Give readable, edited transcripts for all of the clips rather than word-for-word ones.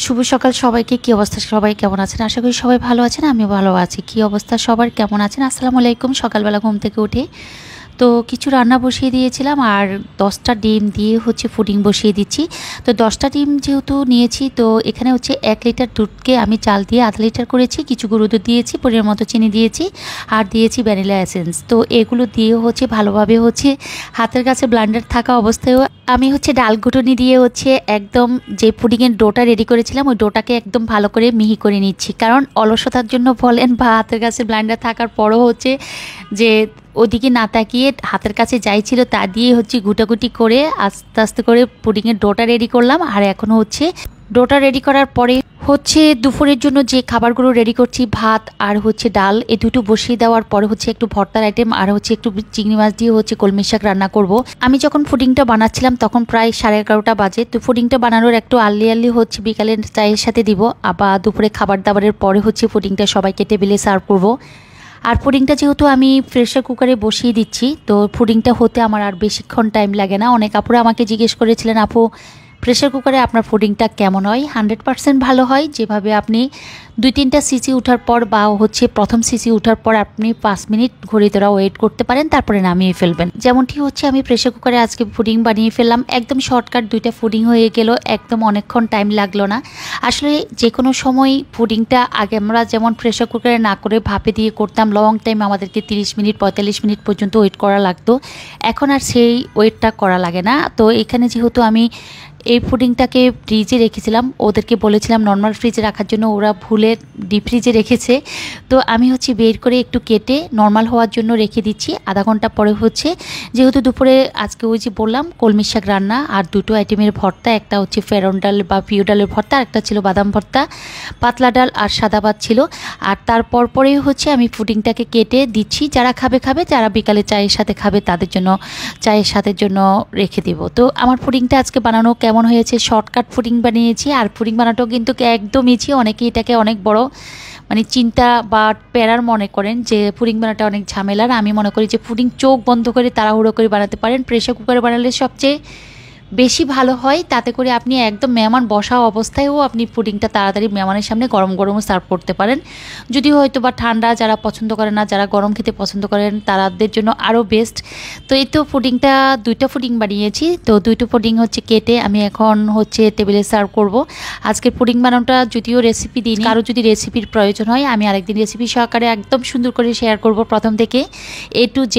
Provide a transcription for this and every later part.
শুভ সকাল সবাইকে। কি অবস্থা, সবাই কেমন আছেন? আশা করি সবাই ভালো আছেন, আমিও ভালো আছি। কি অবস্থা সবার, কেমন আছেন? আসসালামু আলাইকুম। সকালবেলা ঘুম থেকে উঠে তো কিছু রান্না বসিয়ে দিয়েছিলাম, আর 10টা ডিম দিয়ে হচ্ছে ফুডিং বসিয়ে দিচ্ছি। তো 10টা ডিম যেহেতু নিয়েছি, তো এখানে হচ্ছে 1 লিটার দুধকে আমি চাল দিয়ে আধা লিটার করেছি। কিছু গুঁড়ো দুধ দিয়েছি, পরিমাণ মতো চিনি দিয়েছি, আর দিয়েছি ভ্যানিলা এসেন্স। তো এগুলো দিয়ে হচ্ছে ভালোভাবে হচ্ছে হাতের কাছে ব্লান্ডার থাকা অবস্থায়ও আমি হচ্ছে ডাল ঘুটুনি দিয়ে হচ্ছে একদম যে পুডিংয়ের ডোটা রেডি করেছিলাম ওই ডোটাকে একদম ভালো করে মিহি করে নিচ্ছি। কারণ অলসতার জন্য বলেন বা হাতের কাছে ব্লান্ডার থাকার পরও হচ্ছে যে ওদিকে না তাকিয়ে হাতের কাছে যাই ছিল তা দিয়ে হচ্ছে গুটাগুটি করে আস্তে আস্তে করে পুডিংয়ের ডোটা রেডি করলাম। আর এখন হচ্ছে ডোটা রেডি করার পরে হচ্ছে দুপুরের জন্য যে খাবারগুলো রেডি করছি, ভাত আর হচ্ছে ডাল, এই দুটো বসিয়ে দেওয়ার পরে হচ্ছে একটু ভর্তার আইটেম আর হচ্ছে একটু চিংড়ি মাছ দিয়ে হচ্ছে কলমি শাক রান্না করব। আমি যখন ফুডিংটা বানাচ্ছিলাম তখন প্রায় 11:30টা বাজে। তো ফুডিংটা বানানোর একটু আর্লি হচ্ছে বিকালের চায়ের সাথে দিব, আবার দুপুরে খাবার দাবারের পরে হচ্ছে ফুডিংটা সবাইকে টেবিলে সার্ভ করব। আর পুডিংটা যেহেতু আমি প্রেসার কুকারে বসিয়ে দিচ্ছি, তো পুডিংটা হতে আমার আর বেশিক্ষণ টাইম লাগে না। অনেক আপুরা আমাকে জিজ্ঞেস করেছিলেন, আপু প্রেসার কুকারে আপনার পুডিংটা কেমন হয়? 100% ভালো হয়। যেভাবে আপনি 2-3টা সিসি ওঠার পর বা হচ্ছে প্রথম সিসি ওঠার পর আপনি 5 মিনিট ঘড়ি ধরা ওয়েট করতে পারেন, তারপরে নামিয়ে ফেলবেন। যেমনটি হচ্ছে আমি প্রেসার কুকারে আজকে পুডিং বানিয়ে ফেললাম। একদম শর্টকাট 2টা পুডিং হয়ে গেল, একদম অনেকক্ষণ টাইম লাগলো না। আসলে যে কোনো সময় পুডিংটা আগে আমরা যেমন প্রেসার কুকারে না করে ভাপে দিয়ে করতাম, লং টাইম আমাদেরকে 30 মিনিট 45 মিনিট পর্যন্ত ওয়েট করা লাগতো। এখন আর সেই ওয়েটটা করা লাগে না। তো এখানে যেহেতু আমি এই পুডিংটাকে ফ্রিজে রেখেছিলাম, ওদেরকে বলেছিলাম নর্মাল ফ্রিজে রাখার জন্য, ওরা ভুলে ডিপ ফ্রিজে রেখেছে। তো আমি হচ্ছে বের করে একটু কেটে নর্মাল হওয়ার জন্য রেখে দিচ্ছি। আধা ঘন্টা পরে হচ্ছে যেহেতু দুপুরে আজকে ওই যে বললাম কলমি শাক রান্না আর 2টো আইটেমের ভর্তা, একটা হচ্ছে ফেরন ডাল বা পিও ডালের ভর্তা, আর একটা ছিল বাদাম ভর্তা, পাতলা ডাল আর সাদা ভাত ছিল। আর তারপর পরেই হচ্ছে আমি পুডিংটাকে কেটে দিচ্ছি। যারা খাবে খাবে, যারা বিকালে চায়ের সাথে খাবে তাদের জন্য চায়ের সাথে জন্য রেখে দেব। তো আমার পুডিংটা আজকে বানানো কেমন হয়েছে? শর্টকাট পুডিং বানিয়েছি। আর পুডিং বানাটাও কিন্তু একদম ইজি। অনেকে এটাকে অনেক বড় চিন্তা বা প্যারার মনে করেন যে পুডিং বানাটা অনেক ঝামেলার। আমি মনে করি যে পুডিং চোখ বন্ধ করে তাড়াহুড়ো করে বানাতে পারেন। প্রেসার কুকারে বানালে সবচেয়ে বেশি ভালো হয়। তাতে করে আপনি একদম মেহমান বসা অবস্থায়ও আপনি পুডিংটা তাড়াতাড়ি মেহমানের সামনে গরম গরমও সার্ভ করতে পারেন। যদিও হয়তো বা ঠান্ডা যারা পছন্দ করেন না, যারা গরম খেতে পছন্দ করেন তাদের জন্য আরও বেস্ট। তো এই তো পুডিংটা 2টা পুডিং বানিয়েছি। তো 2টো পুডিং হচ্ছে কেটে আমি এখন হচ্ছে টেবিলে সার্ভ করব। আজকের পুডিং বানানোটা যদিও রেসিপি দিই, কারো যদি রেসিপির প্রয়োজন হয় আমি আরেকদিন রেসিপি সহকারে একদম সুন্দর করে শেয়ার করব প্রথম থেকে A to Z।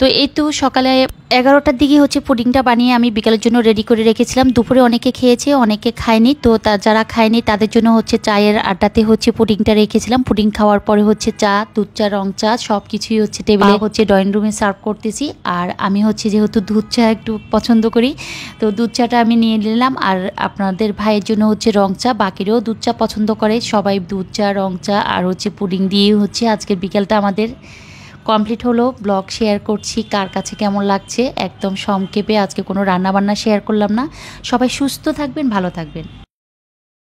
তো এই তো সকালে 11টার দিকে হচ্ছে পুডিংটা বানিয়ে আমি বিকালের জন্য রেডি করে রেখেছিলাম। দুপুরে অনেকে খেয়েছে, অনেকে খায়নি। তো যারা খায়নি তাদের জন্য হচ্ছে চায়ের আড্ডাতে হচ্ছে পুডিংটা রেখেছিলাম। পুডিং খাওয়ার পরে হচ্ছে চা, দুধ চা, রং চা সব কিছুই হচ্ছে টেবিলে হচ্ছে ড্রয়িং রুমে সার্ভ করতেছি। আর আমি হচ্ছে যেহেতু দুধ চা একটু পছন্দ করি, তো দুধ চাটা আমি নিয়ে নিলাম। আর আপনাদের ভাইয়ের জন্য হচ্ছে রং চা, বাকিরাও দুধ চা পছন্দ করে। সবাই দুধ চা, রং চা আর হচ্ছে পুডিং দিয়ে হচ্ছে আজকের বিকেলটা আমাদের কমপ্লিট হলো। ব্লগ শেয়ার করছি, কার কাছে কেমন লাগছে একদম সংক্ষেপে। আজকে কোনো রান্না বান্না শেয়ার করলাম না। সবাই সুস্থ থাকবেন, ভালো থাকবেন।